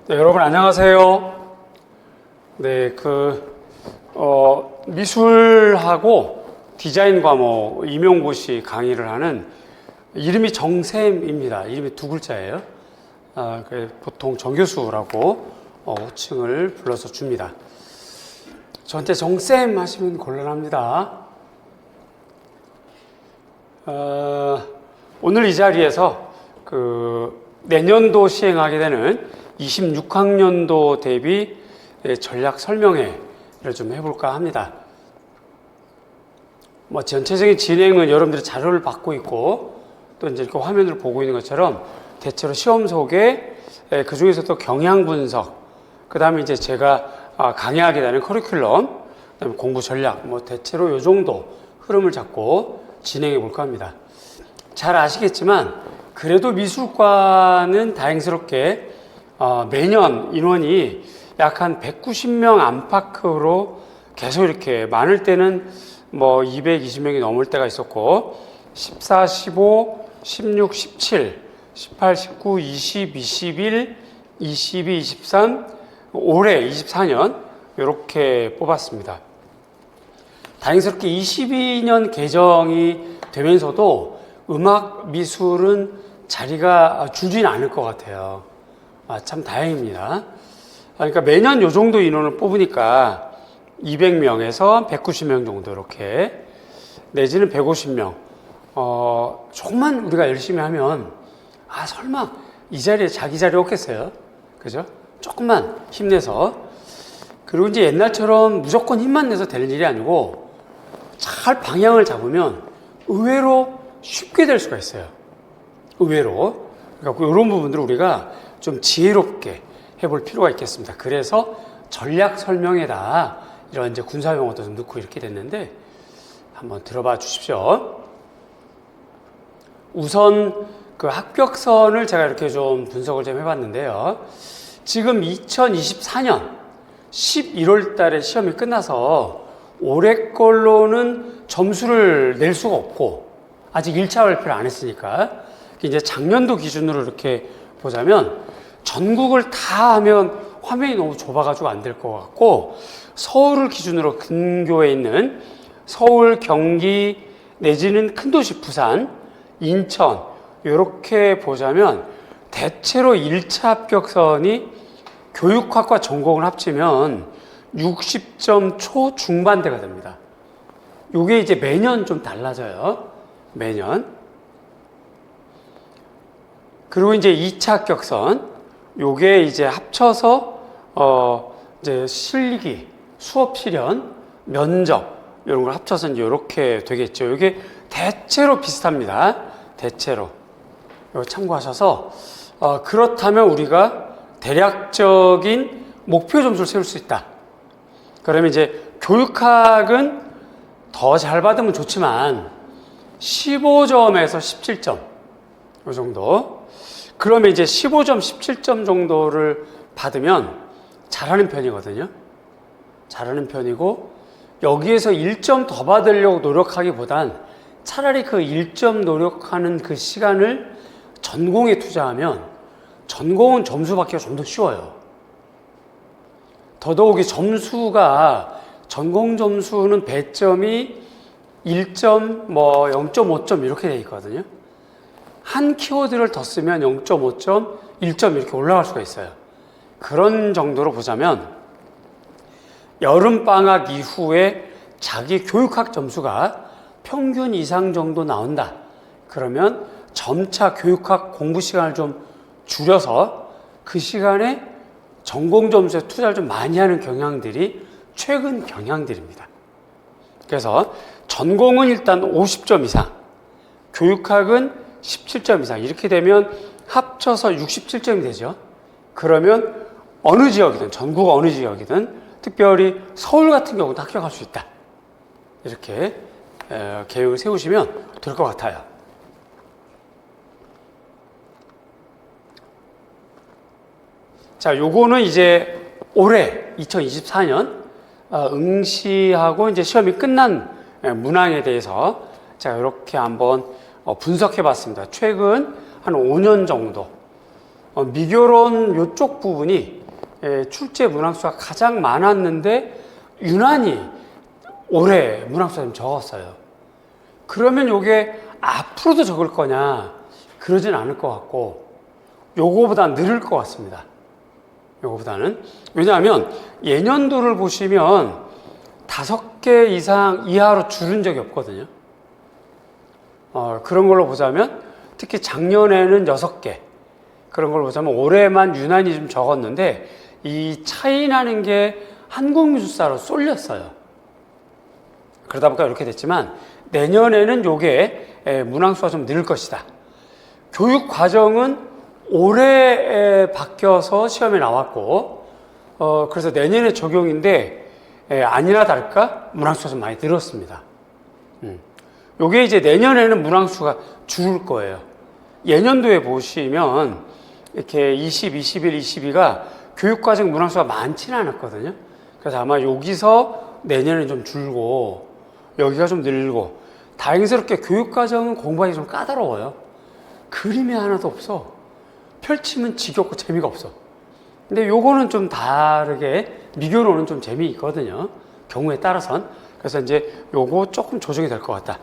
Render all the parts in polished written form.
네, 여러분 안녕하세요. 네, 미술하고 디자인 과목 임용고시 강의를 하는 이름이 정쌤입니다. 이름이 두 글자예요. 보통 정교수라고 호칭을 불러서 줍니다. 저한테 정쌤 하시면 곤란합니다. 오늘 이 자리에서 내년도 시행하게 되는 26학년도 대비 전략 설명회를 좀 해볼까 합니다. 전체적인 진행은 여러분들이 자료를 받고 있고 또 이제 이렇게 화면을 보고 있는 것처럼 대체로 시험 소개, 그 중에서도 경향 분석, 그 다음에 이제 제가 강의하게 되는 커리큘럼, 그 다음에 공부 전략, 대체로 이 정도 흐름을 잡고 진행해 볼까 합니다. 잘 아시겠지만 그래도 미술과는 다행스럽게 매년 인원이 약 한 190명 안팎으로 계속 이렇게 많을 때는 220명이 넘을 때가 있었고 14, 15, 16, 17, 18, 19, 20, 21, 22, 23, 올해 24년 이렇게 뽑았습니다. 다행스럽게 22년 개정이 되면서도 음악 미술은 자리가 줄지는 않을 것 같아요. 참 다행입니다. 그러니까 매년 요 정도 인원을 뽑으니까 200명에서 190명 정도 이렇게 내지는 150명. 조금만 우리가 열심히 하면 설마 이 자리에 자기 자리 없겠어요? 그죠? 조금만 힘내서. 그리고 이제 옛날처럼 무조건 힘만 내서 되는 일이 아니고 잘 방향을 잡으면 의외로 쉽게 될 수가 있어요. 의외로. 그러니까 이런 부분들을 우리가 좀 지혜롭게 해볼 필요가 있겠습니다. 그래서 전략 설명에다 이런 이제 군사 용어도 좀 넣고 이렇게 됐는데 한번 들어봐 주십시오. 우선 합격선을 제가 이렇게 좀 분석을 좀 해봤는데요. 지금 2024년 11월 달에 시험이 끝나서 올해 걸로는 점수를 낼 수가 없고 아직 1차 발표를 안 했으니까 이제 작년도 기준으로 이렇게 보자면 전국을 다 하면 화면이 너무 좁아가지고 안 될 것 같고 서울을 기준으로 근교에 있는 서울, 경기 내지는 큰 도시 부산, 인천 이렇게 보자면 대체로 1차 합격선이 교육학과 전공을 합치면 60점 초중반대가 됩니다. 이게 이제 매년 좀 달라져요. 매년. 그리고 이제 2차 합격선, 요게 이제 합쳐서, 이제 실기, 수업 실현, 면접, 이런 걸 합쳐서 이제 이렇게 되겠죠. 이게 대체로 비슷합니다. 대체로. 이거 참고하셔서, 그렇다면 우리가 대략적인 목표 점수를 세울 수 있다. 그러면 이제 교육학은 더 잘 받으면 좋지만, 15점에서 17점. 이 정도. 그러면 이제 15점, 17점 정도를 받으면 잘하는 편이거든요. 잘하는 편이고, 여기에서 1점 더 받으려고 노력하기보단 차라리 그 1점 노력하는 그 시간을 전공에 투자하면 전공은 점수 받기가 좀 더 쉬워요. 더더욱이 점수가, 전공 점수는 배점이 1점, 0.5점 이렇게 돼 있거든요. 한 키워드를 더 쓰면 0.5점, 1점 이렇게 올라갈 수가 있어요. 그런 정도로 보자면 여름방학 이후에 자기 교육학 점수가 평균 이상 정도 나온다. 그러면 점차 교육학 공부 시간을 좀 줄여서 그 시간에 전공 점수에 투자를 좀 많이 하는 경향들이 최근 경향들입니다. 그래서 전공은 일단 50점 이상, 교육학은 17점 이상 이렇게 되면 합쳐서 67점이 되죠. 그러면 어느 지역이든 전국 어느 지역이든 특별히 서울 같은 경우도 합격할 수 있다. 이렇게 계획을 세우시면 될 것 같아요. 자, 요거는 이제 올해 2024년 응시하고 이제 시험이 끝난 문항에 대해서 제가 이렇게 한번 분석해 봤습니다. 최근 한 5년 정도 미교론 요쪽 부분이 출제 문항수가 가장 많았는데 유난히 올해 문항수가 좀 적었어요. 그러면 요게 앞으로도 적을 거냐? 그러진 않을 것 같고 요거보다 늘을 것 같습니다. 요거보다는. 왜냐하면 예년도를 보시면 5개 이상 이하로 줄은 적이 없거든요. 그런 걸로 보자면 특히 작년에는 6개, 그런 걸로 보자면 올해만 유난히 좀 적었는데 이 차이 나는 게 한국미술사로 쏠렸어요. 그러다 보니까 이렇게 됐지만 내년에는 요게 문항수가 좀 늘 것이다. 교육 과정은 올해 바뀌어서 시험에 나왔고 그래서 내년에 적용인데 아니나 다를까 문항수가 좀 많이 늘었습니다. 요게 이제 내년에는 문항수가 줄을 거예요. 예년도에 보시면 이렇게 20, 21, 22가 교육과정 문항수가 많지는 않았거든요. 그래서 아마 여기서 내년에 좀 줄고 여기가 좀 늘고, 다행스럽게 교육과정은 공부하기 좀 까다로워요. 그림이 하나도 없어. 펼치면 지겹고 재미가 없어. 근데 요거는 좀 다르게 미교로는 좀 재미있거든요. 경우에 따라선. 그래서 이제 요거 조금 조정이 될 것 같다.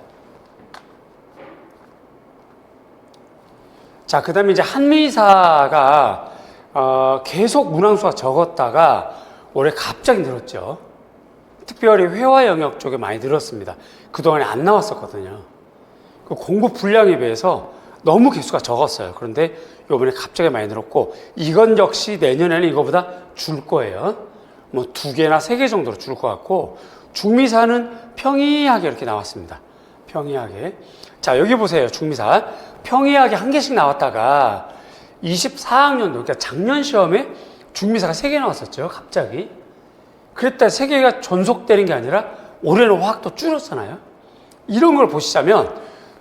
자, 그 다음에 이제 한미사가 계속 문항수가 적었다가 올해 갑자기 늘었죠. 특별히 회화 영역 쪽에 많이 늘었습니다. 그동안에 안 나왔었거든요. 그 공부 분량에 비해서 너무 개수가 적었어요. 그런데 이번에 갑자기 많이 늘었고, 이건 역시 내년에는 이거보다 줄 거예요. 뭐 2개나 3개 정도로 줄 것 같고, 중미사는 평이하게 이렇게 나왔습니다. 평이하게. 자, 여기 보세요. 중미사. 평이하게 1개씩 나왔다가 24학년도, 그러니까 작년 시험에 중미사가 3개 나왔었죠. 갑자기. 그랬다 3개가 전속되는 게 아니라 올해는 확 또 줄었잖아요. 이런 걸 보시자면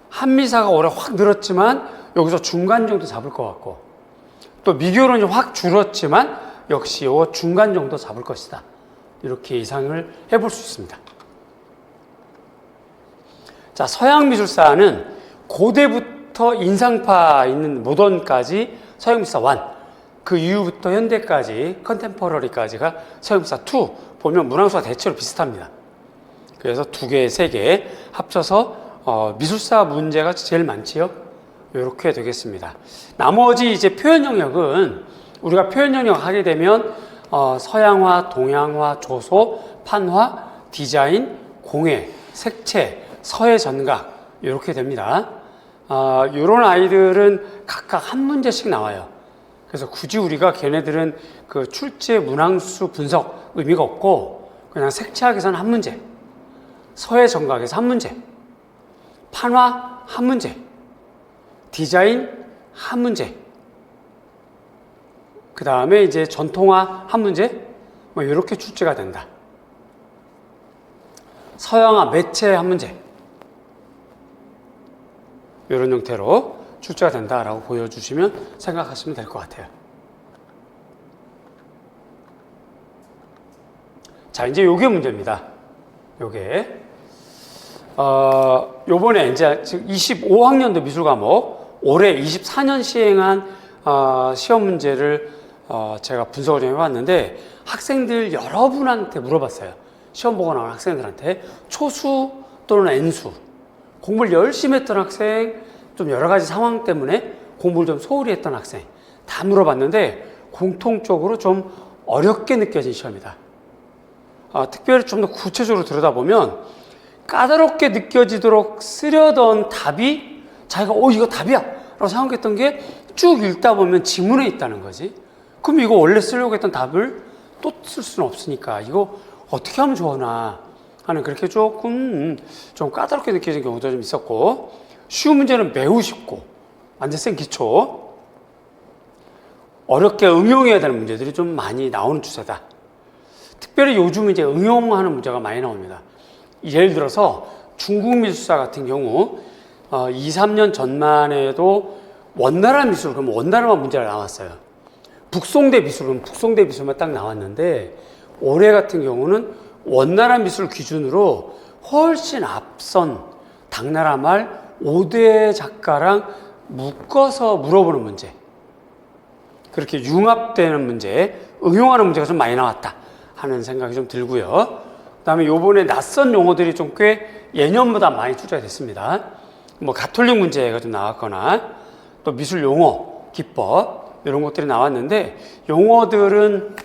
한미사가 올해 확 늘었지만 여기서 중간 정도 잡을 것 같고, 또 미교론이 확 줄었지만 역시 요 중간 정도 잡을 것이다. 이렇게 예상을 해볼 수 있습니다. 자, 서양미술사는 고대부터 인상파 있는 모던까지 서양미술사 1, 그 이후부터 현대까지 컨템퍼러리까지가 서양미술사 2 보면 문항수가 대체로 비슷합니다. 그래서 2개, 3개 합쳐서 미술사 문제가 제일 많지요. 이렇게 되겠습니다. 나머지 이제 표현 영역은 우리가 표현 영역 하게 되면 서양화, 동양화, 조소, 판화, 디자인, 공예, 색채, 서예 전각 이렇게 됩니다. 이런 아이들은 각각 한 문제씩 나와요. 그래서 굳이 우리가 걔네들은 그 출제 문항수 분석 의미가 없고 그냥 색채학에서는 한 문제, 서예 전각에서 한 문제, 판화 한 문제, 디자인 한 문제, 그 다음에 이제 전통화 한 문제, 뭐 이렇게 출제가 된다. 서양화 매체 한 문제, 이런 형태로 출제가 된다라고 보여주시면 생각하시면 될 것 같아요. 자, 이제 요게 문제입니다. 요게 요번에 이제 25학년도 미술 과목 올해 24년 시행한 시험 문제를 제가 분석을 좀 해봤는데, 학생들 여러분한테 물어봤어요. 시험 보고 나온 학생들한테 초수 또는 N수, 공부를 열심히 했던 학생, 좀 여러 가지 상황 때문에 공부를 좀 소홀히 했던 학생 다 물어봤는데 공통적으로 좀 어렵게 느껴진 시험이다. 특별히 좀 더 구체적으로 들여다보면 까다롭게 느껴지도록 쓰려던 답이 자기가 이거 답이야 라고 생각했던 게 쭉 읽다 보면 지문에 있다는 거지. 그럼 이거 원래 쓰려고 했던 답을 또 쓸 수는 없으니까 이거 어떻게 하면 좋으나 하는, 그렇게 조금 좀 까다롭게 느껴진 경우도 좀 있었고, 쉬운 문제는 매우 쉽고 완전 센 기초, 어렵게 응용해야 되는 문제들이 좀 많이 나오는 추세다. 특별히 요즘 이제 응용하는 문제가 많이 나옵니다. 예를 들어서 중국 미술사 같은 경우 2, 3년 전만 해도 원나라 미술, 그러면 원나라만 문제가 나왔어요. 북송대 미술, 그러면 북송대 미술만 딱 나왔는데, 올해 같은 경우는 원나라 미술 기준으로 훨씬 앞선 당나라 말 5대 작가랑 묶어서 물어보는 문제. 그렇게 융합되는 문제, 응용하는 문제가 좀 많이 나왔다 하는 생각이 좀 들고요. 그다음에 요번에 낯선 용어들이 좀 꽤 예년보다 많이 출제가 됐습니다. 뭐 가톨릭 문제가 좀 나왔거나 또 미술 용어, 기법 이런 것들이 나왔는데, 용어들은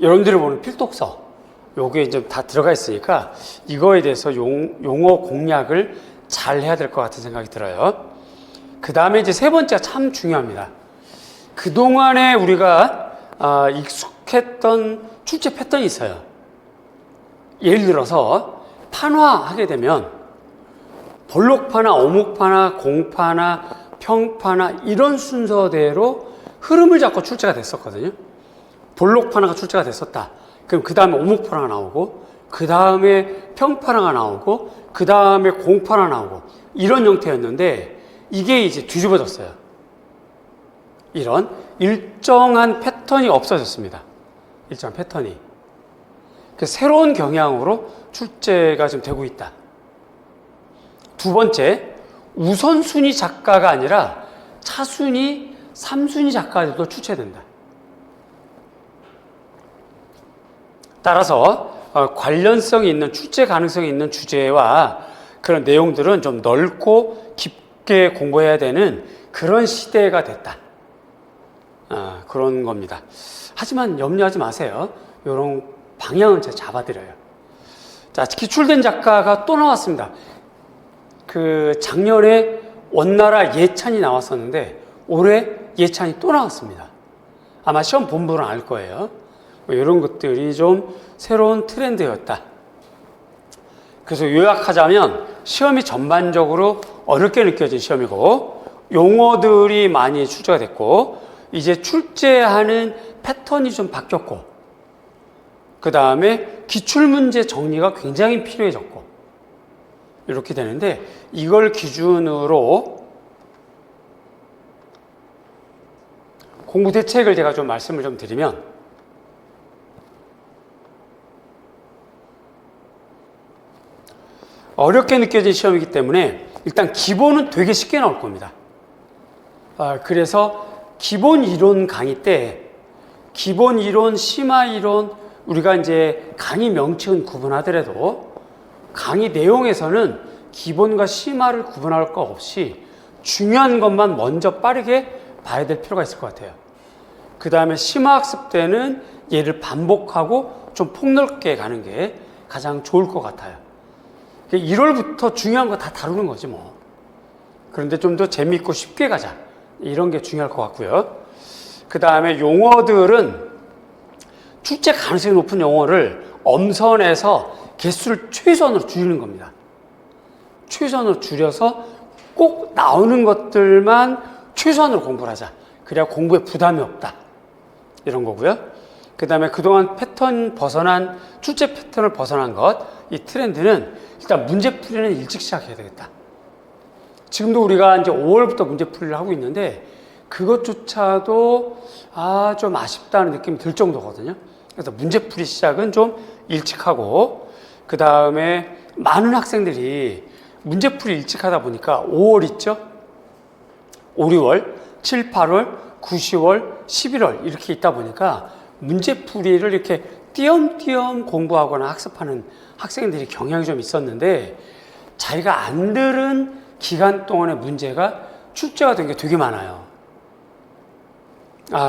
여러분들이 보는 필독서 요게 이제 다 들어가 있으니까 이거에 대해서 용어 공략을 잘 해야 될 것 같은 생각이 들어요. 그 다음에 이제 세 번째가 참 중요합니다. 그동안에 우리가 익숙했던 출제 패턴이 있어요. 예를 들어서 판화하게 되면 볼록파나 어묵파나 공파나 평파나 이런 순서대로 흐름을 잡고 출제가 됐었거든요. 볼록파나가 출제가 됐었다. 그럼 그 다음에 어묵파나가 나오고, 그 다음에 평파나가 나오고, 그 다음에 공파나 나오고, 이런 형태였는데 이게 이제 뒤집어졌어요. 이런 일정한 패턴이 없어졌습니다. 일정한 패턴이. 새로운 경향으로 출제가 좀 되고 있다. 두 번째, 우선순위 작가가 아니라 차순위, 3순위 작가들도 출제된다. 따라서 관련성이 있는, 출제 가능성이 있는 주제와 그런 내용들은 좀 넓고 깊게 공부해야 되는 그런 시대가 됐다. 그런 겁니다. 하지만 염려하지 마세요. 이런 방향은 제가 잡아드려요. 자, 기출된 작가가 또 나왔습니다. 작년에 원나라 예찬이 나왔었는데 올해 예찬이 또 나왔습니다. 아마 시험 본부는 알 거예요. 이런 것들이 좀 새로운 트렌드였다. 그래서 요약하자면 시험이 전반적으로 어렵게 느껴진 시험이고, 용어들이 많이 출제가 됐고, 이제 출제하는 패턴이 좀 바뀌었고, 그 다음에 기출문제 정리가 굉장히 필요해졌고, 이렇게 되는데, 이걸 기준으로 공부 대책을 제가 좀 말씀을 좀 드리면, 어렵게 느껴진 시험이기 때문에 일단 기본은 되게 쉽게 나올 겁니다. 그래서 기본 이론 강의 때 기본 이론, 심화 이론, 우리가 이제 강의 명칭은 구분하더라도 강의 내용에서는 기본과 심화를 구분할 거 없이 중요한 것만 먼저 빠르게 봐야 될 필요가 있을 것 같아요. 그 다음에 심화 학습 때는 얘를 반복하고 좀 폭넓게 가는 게 가장 좋을 것 같아요. 1월부터 중요한 거 다 다루는 거지 뭐. 그런데 좀 더 재미있고 쉽게 가자. 이런 게 중요할 것 같고요. 그 다음에 용어들은 출제 가능성이 높은 용어를 엄선해서 개수를 최소한으로 줄이는 겁니다. 최소한으로 줄여서 꼭 나오는 것들만 최소한으로 공부를 하자. 그래야 공부에 부담이 없다. 이런 거고요. 그 다음에 그동안 출제 패턴을 벗어난 것, 이 트렌드는 일단 문제풀이는 일찍 시작해야 되겠다. 지금도 우리가 이제 5월부터 문제풀이를 하고 있는데 그것조차도 좀 아쉽다는 느낌이 들 정도거든요. 그래서 문제풀이 시작은 좀 일찍 하고, 그 다음에 많은 학생들이 문제풀이 일찍 하다 보니까 5월 있죠? 5, 6월, 7, 8월, 9, 10월, 11월 이렇게 있다 보니까 문제풀이를 이렇게 띄엄띄엄 공부하거나 학습하는 학생들이 경향이 좀 있었는데, 자기가 안 들은 기간 동안의 문제가 출제가 된 게 되게 많아요.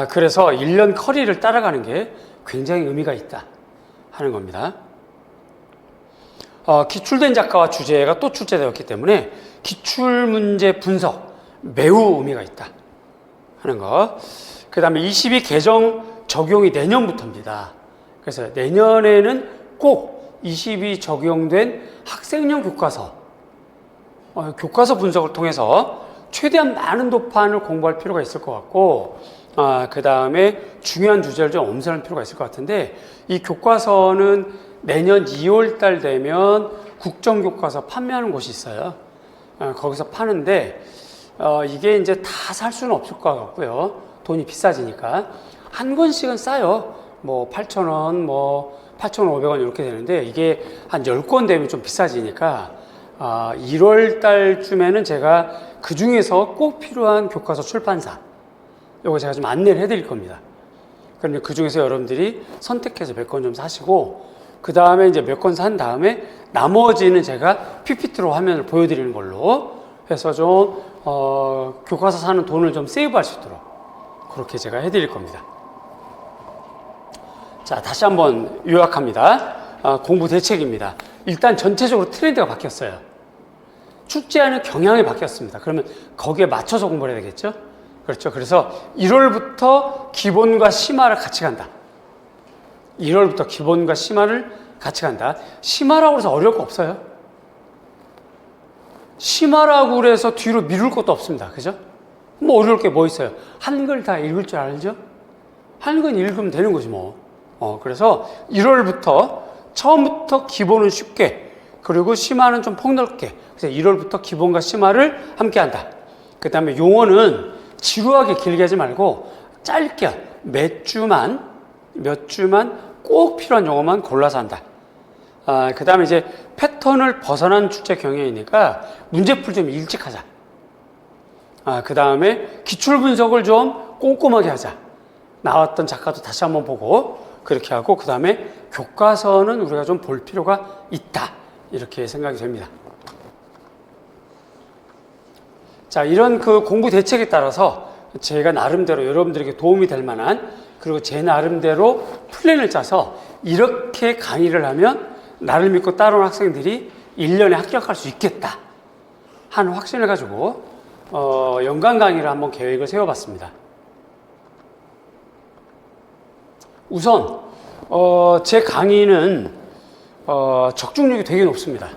그래서 1년 커리를 따라가는 게 굉장히 의미가 있다 하는 겁니다. 기출된 작가와 주제가 또 출제되었기 때문에 기출문제 분석 매우 의미가 있다 하는 거. 그 다음에 22 개정 적용이 내년부터입니다. 그래서 내년에는 꼭 22 적용된 학생용 교과서, 교과서 분석을 통해서 최대한 많은 도판을 공부할 필요가 있을 것 같고, 그 다음에 중요한 주제를 좀 엄선할 필요가 있을 것 같은데, 이 교과서는 내년 2월 달 되면 국정교과서 판매하는 곳이 있어요. 거기서 파는데, 이게 이제 다 살 수는 없을 것 같고요. 돈이 비싸지니까. 한 권씩은 싸요. 뭐 8,000원, 뭐 8,500원 이렇게 되는데, 이게 한 10권 되면 좀 비싸지니까 1월 달쯤에는 제가 그 중에서 꼭 필요한 교과서 출판사, 요거 제가 좀 안내를 해드릴 겁니다. 그럼 그 중에서 여러분들이 선택해서 몇 권 좀 사시고, 그 다음에 이제 몇 권 산 다음에 나머지는 제가 PPT로 화면을 보여드리는 걸로 해서 좀, 교과서 사는 돈을 좀 세이브할 수 있도록 그렇게 제가 해드릴 겁니다. 자, 다시 한번 요약합니다. 공부 대책입니다. 일단 전체적으로 트렌드가 바뀌었어요. 축제하는 경향이 바뀌었습니다. 그러면 거기에 맞춰서 공부를 해야 되겠죠? 그렇죠. 그래서 1월부터 기본과 심화를 같이 간다. 1월부터 기본과 심화를 같이 간다. 심화라고 해서 어려울 거 없어요. 심화라고 그래서 뒤로 미룰 것도 없습니다. 그죠? 뭐 어려울 게 뭐 있어요? 한글 다 읽을 줄 알죠? 한글 읽으면 되는 거지 뭐. 그래서 1월부터 처음부터 기본은 쉽게, 그리고 심화는 좀 폭넓게. 그래서 1월부터 기본과 심화를 함께 한다. 그 다음에 용어는 지루하게 길게 하지 말고 짧게 몇 주만 꼭 필요한 용어만 골라서 한다. 그 다음에 이제 패턴을 벗어난 출제 경향이니까 문제풀이 좀 일찍 하자. 그 다음에 기출 분석을 좀 꼼꼼하게 하자. 나왔던 작가도 다시 한번 보고 그렇게 하고, 그 다음에 교과서는 우리가 좀 볼 필요가 있다. 이렇게 생각이 됩니다. 자, 이런 그 공부 대책에 따라서 제가 나름대로 여러분들에게 도움이 될 만한, 그리고 제 나름대로 플랜을 짜서 이렇게 강의를 하면 나를 믿고 따라온 학생들이 1년에 합격할 수 있겠다 하는 확신을 가지고 연간 강의를 한번 계획을 세워봤습니다. 우선 제 강의는 적중률이 되게 높습니다.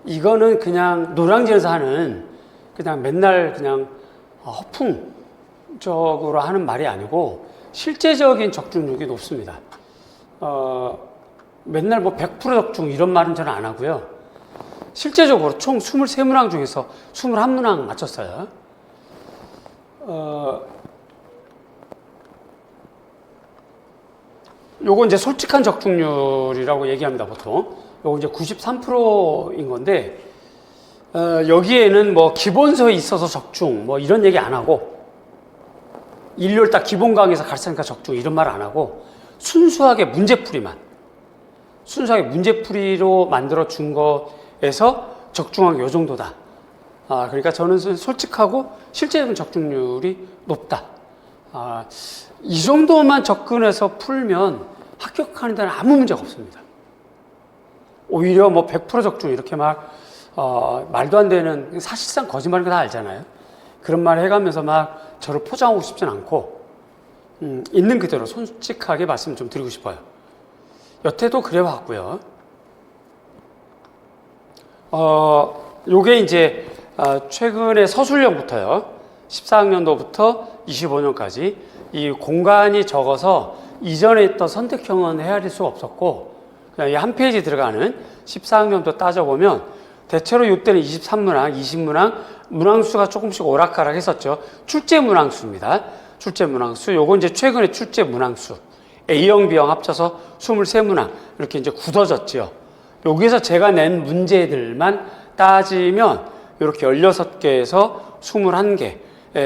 이거는 그냥 노량진에서 하는, 그냥 맨날 그냥 허풍적으로 하는 말이 아니고 실제적인 적중률이 높습니다. 맨날 뭐 100% 적중 이런 말은 저는 안 하고요. 실제적으로 총 23문항 중에서 21문항 맞췄어요. 요거 이제 솔직한 적중률이라고 얘기합니다, 보통. 요거 이제 93%인 건데, 여기에는 뭐 기본서에 있어서 적중, 뭐 이런 얘기 안 하고, 일요일 딱 기본 강의에서 가르치니까 적중 이런 말 안 하고, 순수하게 문제풀이로 만들어 준 거에서 적중한 게 요 정도다. 그러니까 저는 솔직하고 실제적인 적중률이 높다. 이 정도만 접근해서 풀면 합격하는 데는 아무 문제가 없습니다. 오히려 뭐 100% 적중 이렇게 막 말도 안 되는, 사실상 거짓말인 거 다 알잖아요. 그런 말 해가면서 막 저를 포장하고 싶진 않고 있는 그대로 솔직하게 말씀 좀 드리고 싶어요. 여태도 그래왔고요. 요게 이제 최근에 서술형부터요, 14학년도부터 25년까지 이 공간이 적어서 이전에 있던 선택형은 헤아릴 수가 없었고, 그냥 이 한 페이지 들어가는 14학년도 따져보면 대체로 이때는 23문항, 20문항, 문항수가 조금씩 오락가락 했었죠. 출제 문항수입니다. 출제 문항수. 요거 이제 최근에 출제 문항수. A형, B형 합쳐서 23문항. 이렇게 이제 굳어졌죠. 여기서 제가 낸 문제들만 따지면 이렇게 16개에서 21개.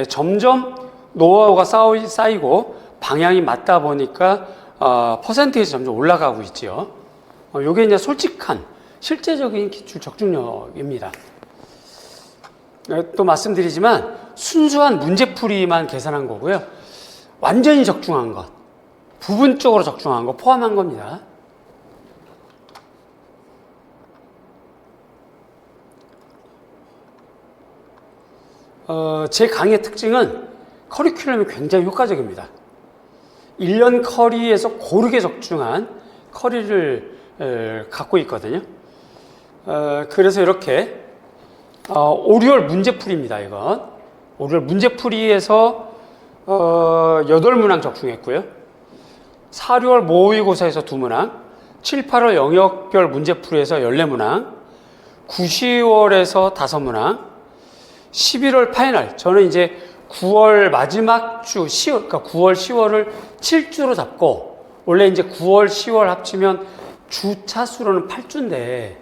점점 노하우가 쌓이고 방향이 맞다 보니까 퍼센테이지 점점 올라가고 있죠. 요게 이제 솔직한 실제적인 기출 적중력입니다. 또 말씀드리지만 순수한 문제풀이만 계산한 거고요. 완전히 적중한 것, 부분적으로 적중한 거 포함한 겁니다. 제 강의의 특징은 커리큘럼이 굉장히 효과적입니다. 1년 커리에서 고르게 적중한 커리를 갖고 있거든요. 그래서 이렇게 5, 6월 문제풀이입니다. 이건 5, 6월 문제풀이에서 8문항 적중했고요. 4, 6월 모의고사에서 2문항, 7, 8월 영역별 문제풀이에서 14문항, 9, 10월에서 5문항, 11월 파이널. 저는 이제 9월 마지막 주, 10월, 그러니까 9월, 10월을 7주로 잡고, 원래 이제 9월, 10월 합치면 주 차수로는 8주인데,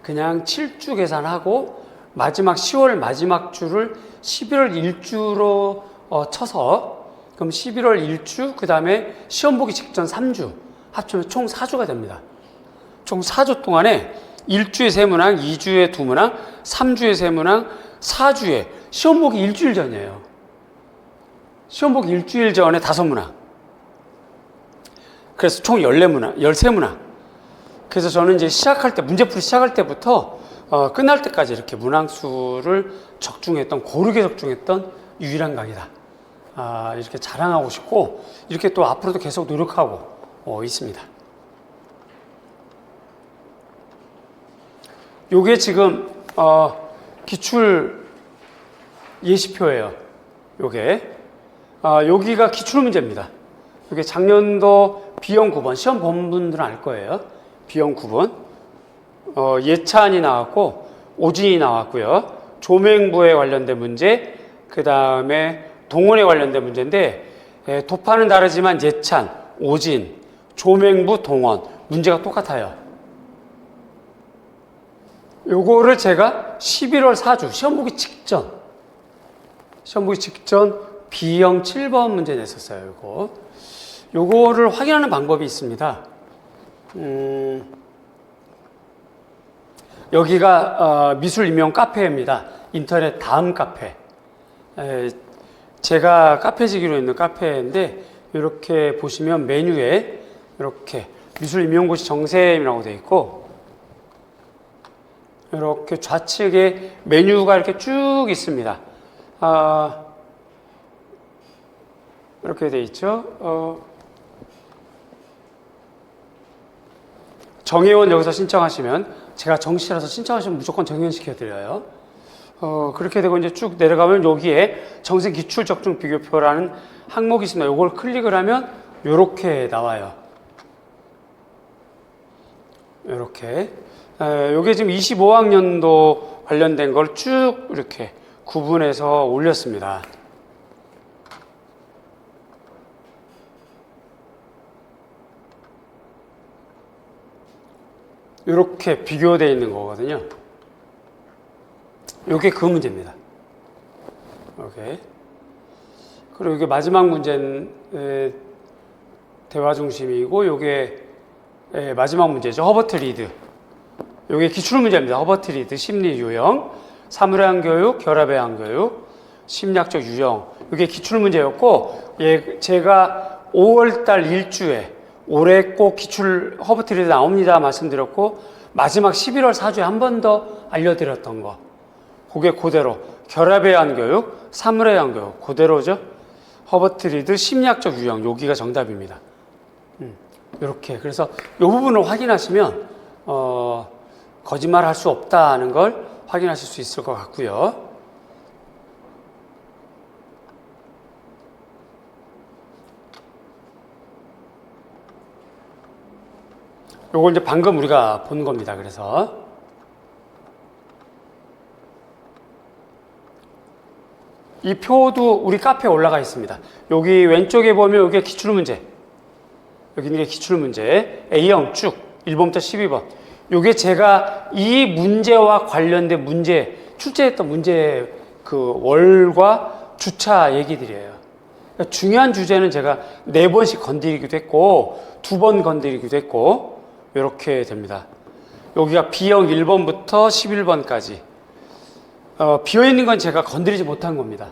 그냥 7주 계산하고, 마지막 10월 마지막 주를 11월 1주로 쳐서, 그럼 11월 1주, 그 다음에 시험 보기 직전 3주, 합치면 총 4주가 됩니다. 총 4주 동안에 1주에 3문항, 2주에 2문항, 3주에 3문항, 4주에 시험 보기 일주일 전이에요. 시험 보기 일주일 전에 5문항. 그래서 총 14문항, 13문항. 그래서 저는 이제 시작할 때, 문제풀이 시작할 때부터 끝날 때까지 이렇게 문항수를 적중했던, 고르게 적중했던 유일한 강의다. 이렇게 자랑하고 싶고, 이렇게 또 앞으로도 계속 노력하고 있습니다. 요게 지금 기출 예시표예요. 요게 여기가 기출 문제입니다. 요게 작년도 B형 9번 시험 본 분들은 알 거예요. B형 9번 예찬이 나왔고 오진이 나왔고요. 조명부에 관련된 문제, 그 다음에 동원에 관련된 문제인데 도파는 다르지만 예찬, 오진, 조명부, 동원 문제가 똑같아요. 요거를 제가 11월 4주 시험 보기 직전 B형 7번 문제 냈었어요. 요거를 확인하는 방법이 있습니다. 여기가 미술 임용 카페입니다. 인터넷 다음 카페. 제가 카페지기로 있는 카페인데 이렇게 보시면 메뉴에 이렇게 미술 임용고시 정샘이라고 되어 있고 이렇게 좌측에 메뉴가 이렇게 쭉 있습니다. 이렇게 되어 있죠. 정회원 여기서 신청하시면, 제가 정시라서 신청하시면 무조건 정회원 시켜드려요. 그렇게 되고 이제 쭉 내려가면 여기에 정생 기출 적중 비교표라는 항목이 있습니다. 이걸 클릭을 하면 이렇게 나와요. 이렇게. 요게 지금 25학년도 관련된 걸 쭉 이렇게 구분해서 올렸습니다. 이렇게 비교되어 있는 거거든요. 요게 그 문제입니다. 오케이. 그리고 이게 마지막 문제는 대화 중심이고, 요게 마지막 문제죠. 허버트 리드. 요게 기출 문제입니다. 허버트 리드, 심리 유형, 사물의 교육, 결합의 교육, 심리학적 유형. 요게 기출 문제였고, 제가 5월달 일주에 올해 꼭 기출 허버트 리드 나옵니다 말씀드렸고, 마지막 11월 4주에 한 번 더 알려드렸던 거. 그게 그대로 결합에 의한 교육, 사물에 의한 교육 그대로죠. 허버트 리드 심리학적 유형, 여기가 정답입니다. 이렇게. 그래서 이 부분을 확인하시면 거짓말 할 수 없다는 걸 확인하실 수 있을 것 같고요. 요걸 이제 방금 우리가 본 겁니다. 그래서 이 표도 우리 카페에 올라가 있습니다. 여기 왼쪽에 보면 이게 기출문제. 여기 있는 게 기출문제. A형 쭉 1번부터 12번. 요게 제가 이 문제와 관련된 문제, 출제했던 문제 그 월과 주차 얘기들이에요. 그러니까 중요한 주제는 제가 4번씩 건드리기도 했고, 2번 건드리기도 했고, 이렇게 됩니다. 여기가 B형 1번부터 11번까지. 비어있는 건 제가 건드리지 못한 겁니다.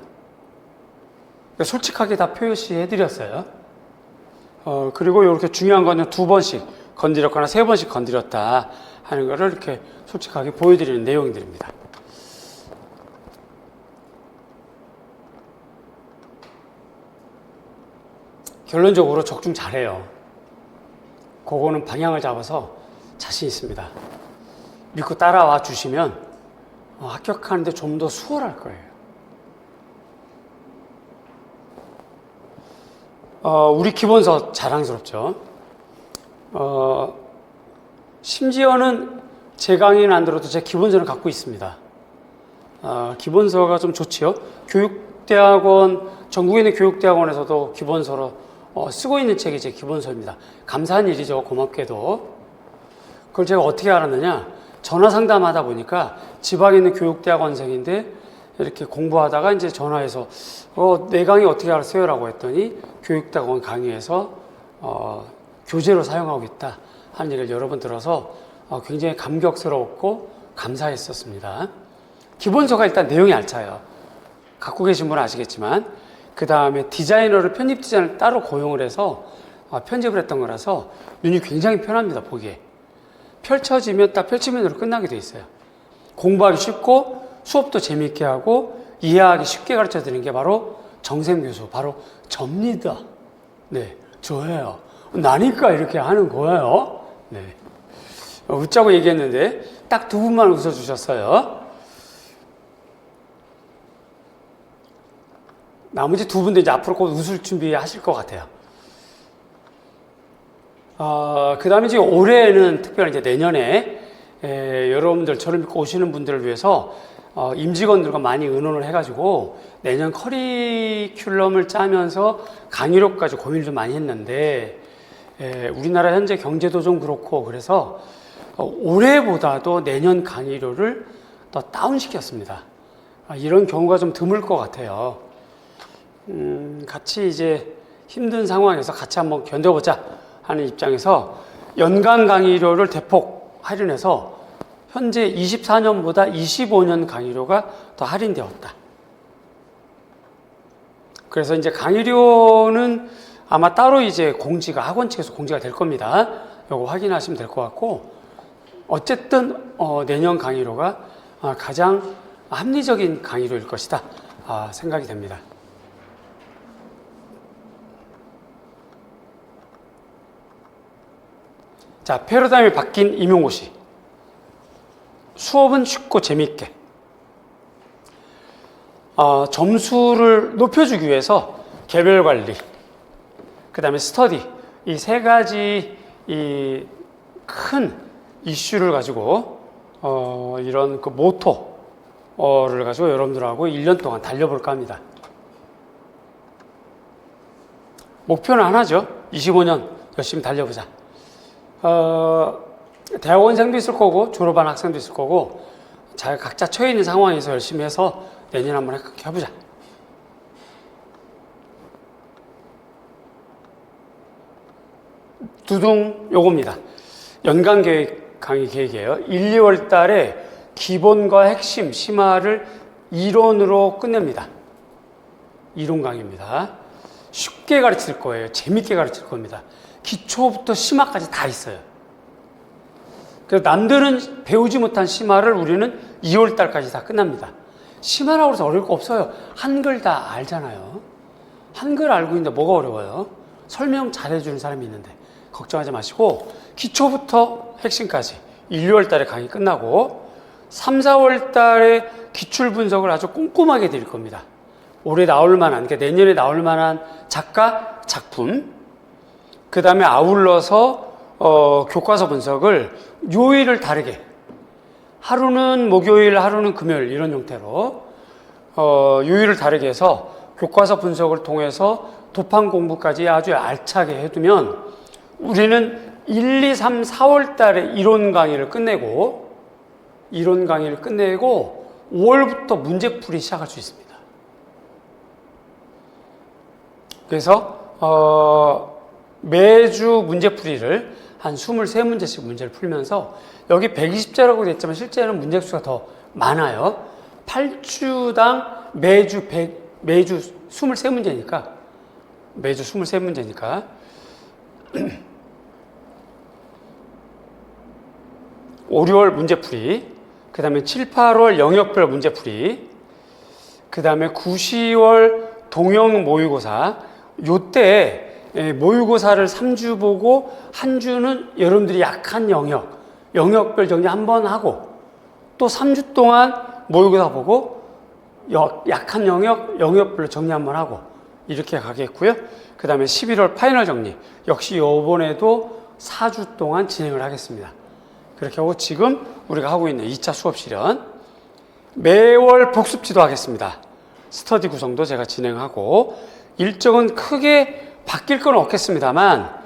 그러니까 솔직하게 다 표시해드렸어요. 그리고 이렇게 중요한 거는 2번씩 건드렸거나 3번씩 건드렸다 하는 거를 이렇게 솔직하게 보여드리는 내용들입니다. 결론적으로 적중 잘해요. 그거는 방향을 잡아서 자신 있습니다. 믿고 따라와 주시면 합격하는데 좀 더 수월할 거예요. 우리 기본서 자랑스럽죠. 심지어는 제 강의는 안 들어도 제 기본서를 갖고 있습니다. 기본서가 좀 좋지요. 교육대학원, 전국에 있는 교육대학원에서도 기본서로 쓰고 있는 책이 제 기본서입니다. 감사한 일이죠. 고맙게도. 그걸 제가 어떻게 알았느냐. 전화 상담하다 보니까 지방에 있는 교육대학원생인데 이렇게 공부하다가 이제 전화해서 내 강의 어떻게 알았어요? 라고 했더니 교육대학원 강의에서 교재로 사용하고 있다 하는 얘기를 여러 번 들어서 굉장히 감격스러웠고 감사했었습니다. 기본서가 일단 내용이 알차요. 갖고 계신 분은 아시겠지만 그 다음에 디자이너를 편집 디자이너를 따로 고용을 해서 편집을 했던 거라서 눈이 굉장히 편합니다. 보기에 펼쳐지면 딱 펼치면으로 끝나게 돼 있어요. 공부하기 쉽고 수업도 재미있게 하고 이해하기 쉽게 가르쳐 드리는 게 바로 정샘 교수, 바로 접니다. 네, 저예요. 나니까 이렇게 하는 거예요. 네, 웃자고 얘기했는데 딱 두 분만 웃어주셨어요. 나머지 두 분도 이제 앞으로 곧 웃을 준비하실 것 같아요. 그 다음에 지금 올해는 특별히 이제 내년에 여러분들 저를 믿고 오시는 분들을 위해서 임직원들과 많이 의논을 해가지고 내년 커리큘럼을 짜면서 강의료까지 고민을 좀 많이 했는데 우리나라 현재 경제도 좀 그렇고 그래서 올해보다도 내년 강의료를 더 다운시켰습니다. 이런 경우가 좀 드물 것 같아요. 같이 이제 힘든 상황에서 같이 한번 견뎌보자 하는 입장에서 연간 강의료를 대폭 할인해서 현재 24년보다 25년 강의료가 더 할인되었다. 그래서 이제 강의료는 아마 따로 이제 학원 측에서 공지가 될 겁니다. 요거 확인하시면 될 것 같고, 어쨌든 내년 강의료가 가장 합리적인 강의료일 것이다 생각이 됩니다. 자, 패러다임이 바뀐 임용고시. 수업은 쉽고 재미있게. 점수를 높여주기 위해서 개별 관리, 그 다음에 스터디, 이 세 가지 큰 이슈를 가지고 이런 그 모토를 가지고 여러분들하고 1년 동안 달려볼까 합니다. 목표는 하나죠. 25년 열심히 달려보자. 대학원생도 있을 거고 졸업한 학생도 있을 거고 각자 처해 있는 상황에서 열심히 해서 내년에 한번 해보자. 두둥 요겁니다. 연간 계획 강의 계획이에요. 1, 2월 달에 기본과 핵심 심화를 이론으로 끝냅니다. 이론 강의입니다. 쉽게 가르칠 거예요. 재밌게 가르칠 겁니다. 기초부터 심화까지 다 있어요. 그래서 남들은 배우지 못한 심화를 우리는 2월 달까지 다 끝납니다. 심화라고 해서 어려울 거 없어요. 한글 다 알잖아요. 한글 알고 있는데 뭐가 어려워요? 설명 잘해주는 사람이 있는데 걱정하지 마시고 기초부터 핵심까지 1, 2월 달에 강의 끝나고 3, 4월 달에 기출 분석을 아주 꼼꼼하게 드릴 겁니다. 올해 나올 만한, 그러니까 내년에 나올 만한 작가, 작품, 그 다음에 아울러서 교과서 분석을 요일을 다르게, 하루는 목요일, 하루는 금요일 이런 형태로 요일을 다르게 해서 교과서 분석을 통해서 도판 공부까지 아주 알차게 해두면 우리는 1, 2, 3, 4월 달에 이론 강의를 끝내고 5월부터 문제풀이 시작할 수 있습니다. 그래서 매주 문제풀이를 한 23문제씩 문제를 풀면서 여기 120자라고 되어 있지만 실제는 문제 수가 더 많아요. 8주당 매주 23문제니까 매주 23문제니까 오, 6월 문제풀이, 그 다음에 7, 8월 영역별 문제풀이, 그 다음에 9, 10월 동영 모의고사. 요때 모의고사를 3주 보고 한 주는 여러분들이 약한 영역별 정리 한번 하고 또 3주 동안 모의고사 보고 약한 영역별로 정리 한번 하고 이렇게 가겠고요. 그 다음에 11월 파이널 정리 역시 이번에도 4주 동안 진행을 하겠습니다. 그렇게 하고 지금 우리가 하고 있는 2차 수업 실현, 매월 복습지도 하겠습니다. 스터디 구성도 제가 진행하고 일정은 크게 바뀔 건 없겠습니다만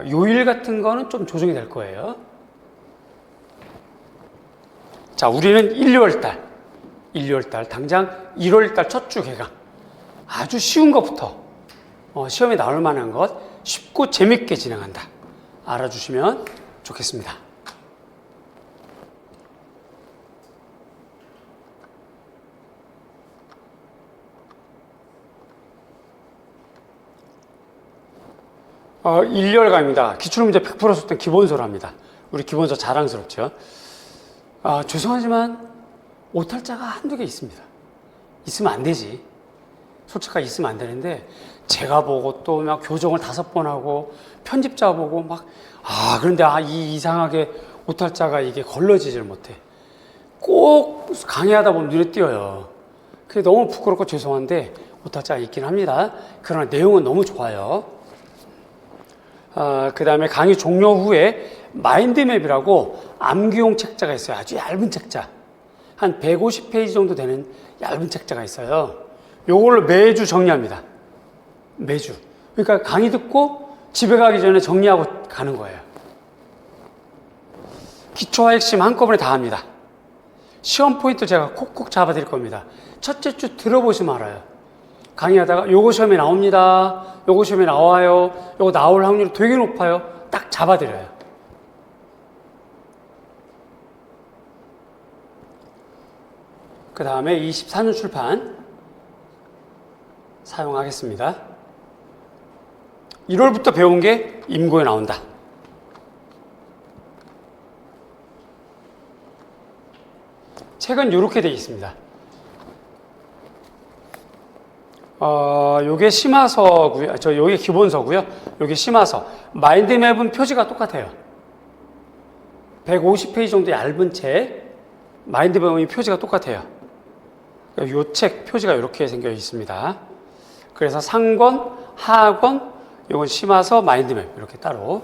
요일 같은 거는 좀 조정이 될 거예요. 자, 우리는 1, 2월 달 1, 2월달 당장 1월달 첫 주 개강 아주 쉬운 것부터 시험에 나올 만한 것 쉽고 재밌게 진행한다. 알아주시면 좋겠습니다. 어, 1열강입니다. 기출문제 100% 썼던 기본서로 합니다. 우리 기본서 자랑스럽죠. 죄송하지만 오탈자가 한두 개 있습니다. 있으면 안 되지. 솔직하게 있으면 안 되는데 제가 보고 또 막 교정을 5번 하고 편집자 보고 막 그런데 이 이상하게 오탈자가 이게 걸러지질 못해. 꼭 강의하다 보면 눈에 띄어요. 그게 너무 부끄럽고 죄송한데 오탈자가 있긴 합니다. 그러나 내용은 너무 좋아요. 그 다음에 강의 종료 후에 마인드맵이라고 암기용 책자가 있어요. 아주 얇은 책자. 한 150페이지 정도 되는 얇은 책자가 있어요. 요걸로 매주 정리합니다. 매주. 그러니까 강의 듣고 집에 가기 전에 정리하고 가는 거예요. 기초와 핵심 한꺼번에 다 합니다. 시험 포인트 제가 콕콕 잡아드릴 겁니다. 첫째 주 들어보시면 알아요. 강의하다가 요거 시험에 나옵니다. 요거 시험에 나와요. 요거 나올 확률이 되게 높아요. 딱 잡아드려요. 그 다음에 24년 출판 사용하겠습니다. 1월부터 배운 게 임고에 나온다. 책은 이렇게 되어 있습니다. 요게 심화서고요. 요게 기본서고요. 요게 심화서. 마인드맵은 표지가 똑같아요. 150페이지 정도 얇은 책. 마인드맵은 표지가 똑같아요. 요 책 표지가 이렇게 생겨 있습니다. 그래서 상권, 하권, 요건 심화서, 마인드맵 이렇게 따로.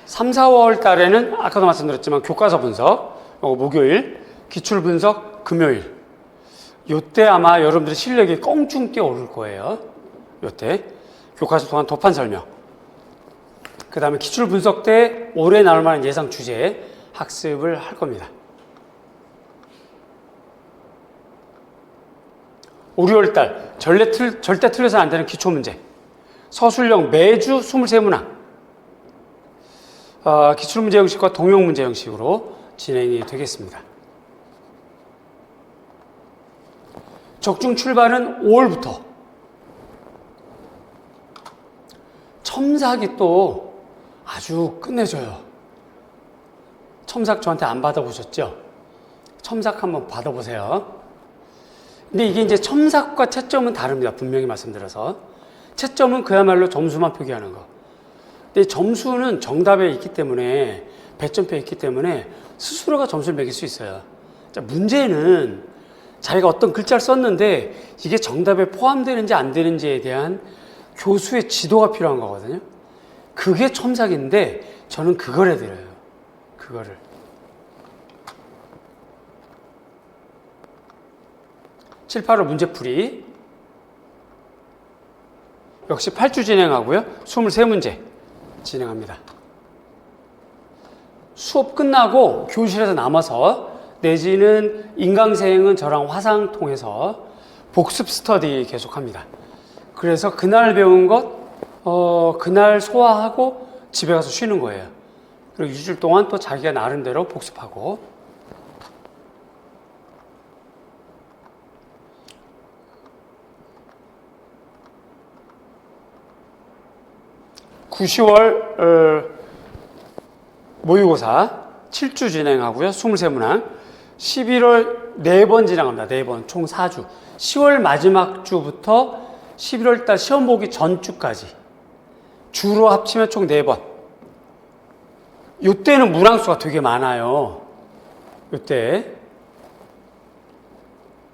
(3, 4월) 달에는 아까도 말씀드렸지만 교과서 분석, 목요일, 기출 분석 금요일. 요때 아마 여러분들의 실력이 껑충 뛰어오를 거예요. 요때 교과서 동안 도판 설명. 그 다음에 기출 분석 때 올해 나올 만한 예상 주제 학습을 할 겁니다. 5, 6월 달 절대 틀려서는 안 되는 기초 문제. 서술형 매주 23문항. 기출문제 형식과 동영문제 형식으로 진행이 되겠습니다. 적중 출발은 5월부터. 첨삭이 또 아주 끝내줘요. 첨삭 저한테 안 받아보셨죠? 첨삭 한번 받아보세요. 근데 이게 이제 첨삭과 채점은 다릅니다. 분명히 말씀드려서. 채점은 그야말로 점수만 표기하는 거. 근데 점수는 정답에 있기 때문에, 배점표에 있기 때문에 스스로가 점수를 매길 수 있어요. 자, 문제는 자기가 어떤 글자를 썼는데 이게 정답에 포함되는지 안 되는지에 대한 교수의 지도가 필요한 거거든요. 그게 첨삭인데 저는 그걸 해드려요. 그거를. (7, 8월) 문제풀이. 역시 8주 진행하고요. 23문제 진행합니다. 수업 끝나고 교실에서 남아서 내지는 인강생은 저랑 화상 통해서 복습 스터디 계속합니다. 그래서 그날 배운 것 그날 소화하고 집에 가서 쉬는 거예요. 그리고 2주일 동안 또 자기가 나름대로 복습하고. (9, 10월) 모의고사 7주 진행하고요. 23문항. 11월 4번 진행합니다. 4번. 총 4주. 10월 마지막 주부터 11월 달 시험 보기 전주까지. 주로 합치면 총 4번. 요때는 문항수가 되게 많아요. 요때.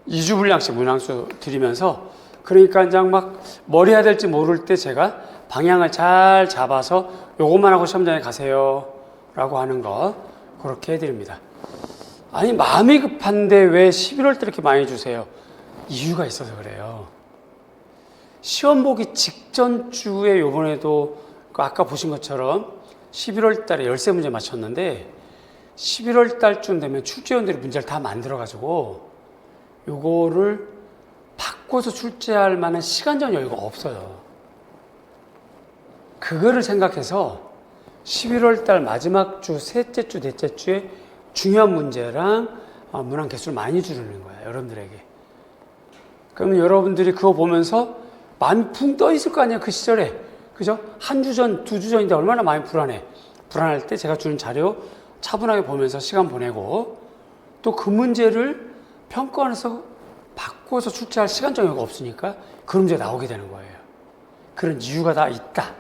2주 분량씩 문항수 드리면서, 그러니까 그냥 막 뭘 해야 될지 모를 때 제가 방향을 잘 잡아서 요것만 하고 시험장에 가세요 라고 하는 거 그렇게 해드립니다. 아니 마음이 급한데 왜 11월 때 이렇게 많이 주세요? 이유가 있어서 그래요. 시험 보기 직전 주에 요번에도 아까 보신 것처럼 11월 달에 열세 문제 맞췄는데 11월 달쯤 되면 출제위원들이 문제를 다 만들어가지고 요거를 바꿔서 출제할 만한 시간적 여유가 없어요. 그거를 생각해서 11월 달 마지막 주, 셋째 주, 넷째 주에 중요한 문제랑 문항 개수를 많이 줄이는 거예요, 여러분들에게. 그러면 여러분들이 그거 보면서 마음이 붕 떠 있을 거 아니야, 그 시절에. 그죠? 한 주 전, 두 주 전인데 얼마나 마음이 불안해. 불안할 때 제가 주는 자료 차분하게 보면서 시간 보내고 또 그 문제를 평가원에서 바꿔서 출제할 시간적 여유가 없으니까 그 문제 나오게 되는 거예요. 그런 이유가 다 있다.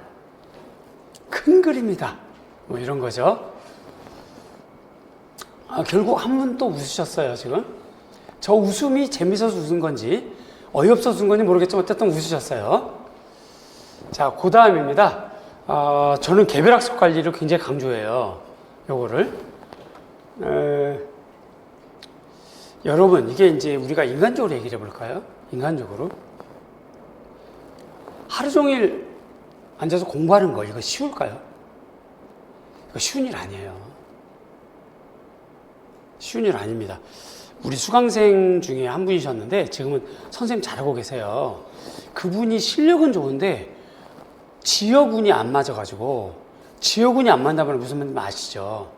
큰 그림이다. 뭐 이런 거죠. 결국 한 분 또 웃으셨어요, 지금. 저 웃음이 재밌어서 웃은 건지 어이없어서 웃은 건지 모르겠지만 어쨌든 웃으셨어요. 자, 그 다음입니다. 저는 개별학습 관리를 굉장히 강조해요. 요거를. 여러분, 이게 이제 우리가 인간적으로 얘기를 해볼까요? 인간적으로. 하루 종일 앉아서 공부하는 거, 이거 쉬울까요? 이거 쉬운 일 아니에요. 쉬운 일 아닙니다. 우리 수강생 중에 한 분이셨는데 지금은 선생님 잘하고 계세요. 그분이 실력은 좋은데 지역운이 안 맞아가지고, 지역운이 안 맞다면 무슨 말인지 아시죠?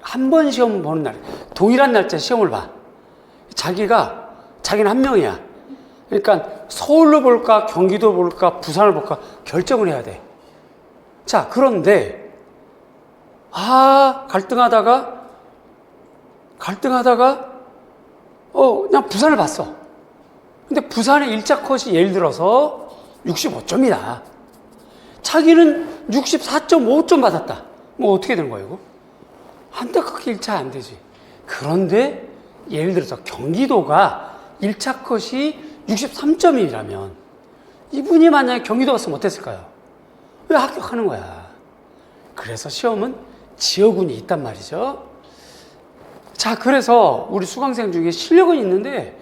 한 번 시험 보는 날, 동일한 날짜 시험을 봐. 자기는 한 명이야. 그러니까 서울로 볼까, 경기도 볼까, 부산을 볼까 결정을 해야 돼. 자, 그런데 갈등하다가 그냥 부산을 봤어. 근데 부산의 1차 컷이 예를 들어서 65점이다. 자기는 64.5점 받았다. 뭐 어떻게 되는 거야, 이거? 안타깝게 1차 안 되지. 그런데 예를 들어서 경기도가 1차 컷이 63점이라면 이분이 만약에 경기도 갔으면 어땠을까요? 왜 합격하는 거야? 그래서 시험은 지역운이 있단 말이죠. 자, 그래서 우리 수강생 중에 실력은 있는데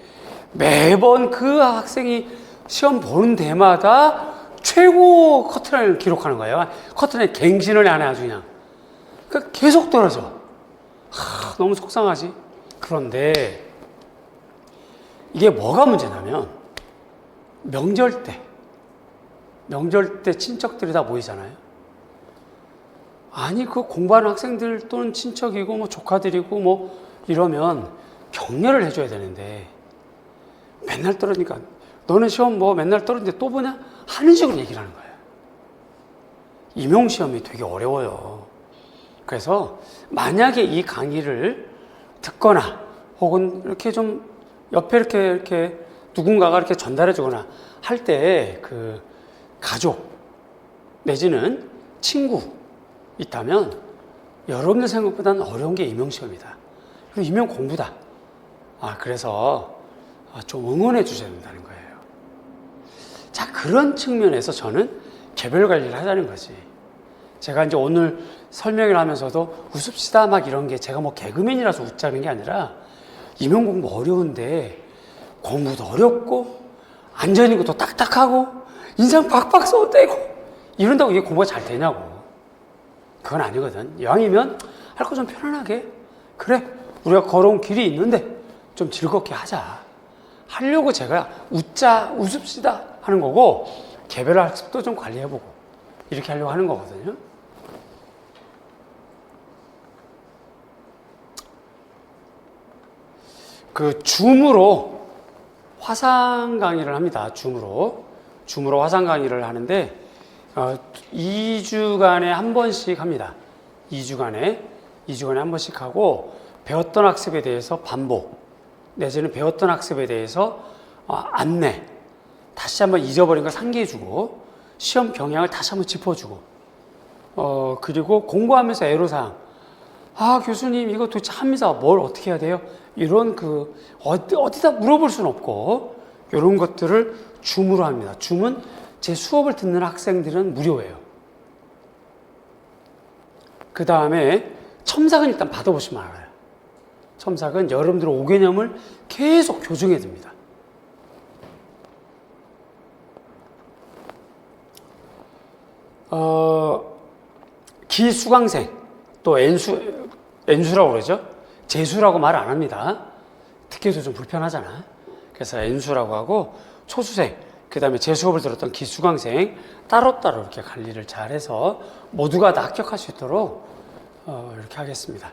매번 그 학생이 시험 보는 데마다 최고 커트라인을 기록하는 거예요. 커트라인 갱신을 안 해, 아주 그냥. 그러니까 계속 떨어져. 너무 속상하지. 그런데 이게 뭐가 문제냐면 명절 때 친척들이 다 모이잖아요. 아니, 그 공부하는 학생들 또는 친척이고 뭐 조카들이고 뭐 이러면 격려를 해줘야 되는데 맨날 떨어지니까 너는 시험 뭐 맨날 떨어지는데 또 보냐? 하는 식으로 얘기를 하는 거예요. 임용시험이 되게 어려워요. 그래서 만약에 이 강의를 듣거나 혹은 이렇게 좀 옆에 이렇게 누군가가 이렇게 전달해 주거나 할 때 그 가족 내지는 친구 있다면 여러분들 생각보다는 어려운 게 임용시험이다. 그리고 임용 공부다. 그래서 좀 응원해 주셔야 된다는 거예요. 자, 그런 측면에서 저는 개별 관리를 하자는 거지. 제가 이제 오늘 설명을 하면서도 웃읍시다 막 이런 게 제가 뭐 개그맨이라서 웃자는 게 아니라 임용 공부 어려운데 공부도 어렵고 앉아있는 것도 딱딱하고 인상 박박 써도 되고 이런다고 이게 공부가 잘 되냐고. 그건 아니거든. 이왕이면 할 거 좀 편안하게, 그래 우리가 걸어온 길이 있는데 좀 즐겁게 하자 하려고 제가 웃읍시다 하는 거고, 개별 학습도 좀 관리해보고 이렇게 하려고 하는 거거든요. 그 줌으로 화상 강의를 합니다. 줌으로 화상 강의를 하는데 2주간에 한 번씩 합니다. 2주간에 한 번씩 하고, 배웠던 학습에 대해서 반복 내지는 배웠던 학습에 대해서 안내, 다시 한번 잊어버린 거 상기해주고 시험 경향을 다시 한번 짚어주고, 그리고 공부하면서 애로사항, 교수님 이거 도대체 합니다. 뭘 어떻게 해야 돼요? 이런 어디다 물어볼 수는 없고 이런 것들을 줌으로 합니다. 줌은 제 수업을 듣는 학생들은 무료예요. 그 다음에 첨삭은 일단 받아보시면 알아요. 첨삭은 여러분들 5개념을 계속 교정해 둡니다. 기수강생, 또 N수라고 그러죠. 재수라고 말 안 합니다. 듣기도 좀 불편하잖아. 그래서 N수라고 하고, 초수생, 그 다음에 재수업을 들었던 기수강생, 따로따로 이렇게 관리를 잘해서 모두가 다 합격할 수 있도록 이렇게 하겠습니다.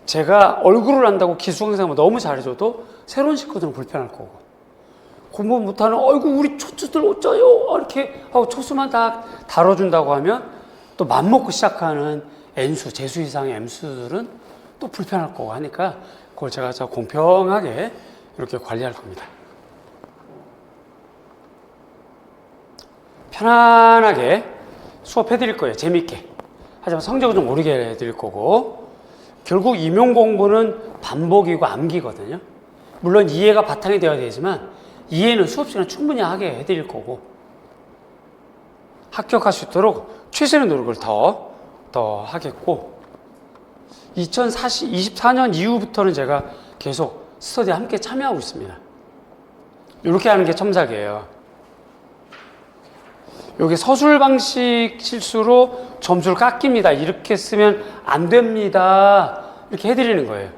제가 얼굴을 안다고 기수강생을 너무 잘해줘도 새로운 식구들은 불편할 거고, 공부 못하는 우리 초수들 어쩌요 이렇게 하고 초수만 다 다뤄준다고 하면 또 맘먹고 시작하는 N수, 재수 이상의 M수들은 또 불편할 거고 하니까 그걸 제가 공평하게 이렇게 관리할 겁니다. 편안하게 수업해 드릴 거예요. 재밌게. 하지만 성적은 좀 오르게 해 드릴 거고, 결국 임용 공부는 반복이고 암기거든요. 물론 이해가 바탕이 되어야 되지만 이해는 수업 시간 충분히 하게 해 드릴 거고, 합격할 수 있도록 최선의 노력을 더 하겠고, 2024년 이후부터는 제가 계속 스터디에 함께 참여하고 있습니다. 이렇게 하는 게 첨삭이에요. 여기 서술 방식 실수로 점수를 깎입니다. 이렇게 쓰면 안 됩니다. 이렇게 해드리는 거예요.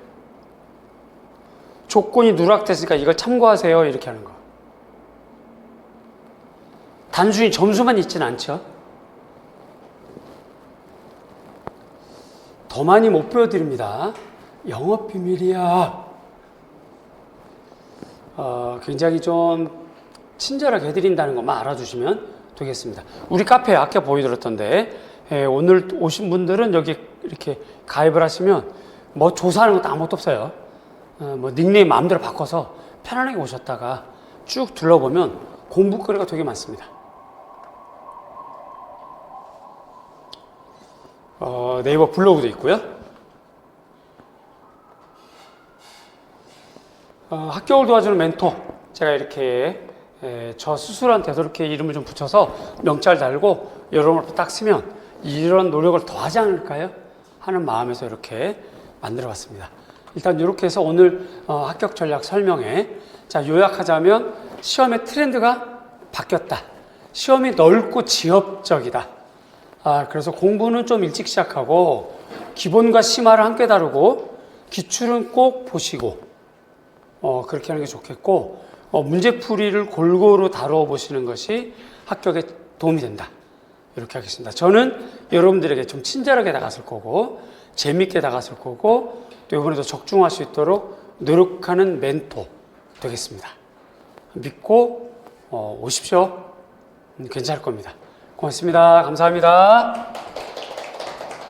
조건이 누락됐으니까 이걸 참고하세요. 이렇게 하는 거. 단순히 점수만 있지는 않죠. 더 많이 못 보여드립니다. 영업 비밀이야. 굉장히 좀 친절하게 해드린다는 것만 알아주시면 되겠습니다. 우리 카페에 아까 보여드렸던데, 오늘 오신 분들은 여기 이렇게 가입을 하시면 뭐 조사하는 것도 아무것도 없어요. 뭐 닉네임 마음대로 바꿔서 편안하게 오셨다가 쭉 둘러보면 공부거리가 되게 많습니다. 네이버 블로그도 있고요. 합격을 도와주는 멘토, 제가 이렇게 저 스스로한테도 이렇게 이름을 좀 붙여서 명찰 달고 여러분 딱 쓰면 이런 노력을 더 하지 않을까요? 하는 마음에서 이렇게 만들어 봤습니다. 일단 이렇게 해서 오늘 합격 전략 설명에, 자, 요약하자면 시험의 트렌드가 바뀌었다. 시험이 넓고 지엽적이다. 그래서 공부는 좀 일찍 시작하고 기본과 심화를 함께 다루고 기출은 꼭 보시고 그렇게 하는 게 좋겠고, 문제풀이를 골고루 다루어 보시는 것이 합격에 도움이 된다. 이렇게 하겠습니다. 저는 여러분들에게 좀 친절하게 다가설 거고, 재밌게 다가설 거고, 또 이번에도 적중할 수 있도록 노력하는 멘토 되겠습니다. 믿고 오십시오. 괜찮을 겁니다. 고맙습니다. 감사합니다.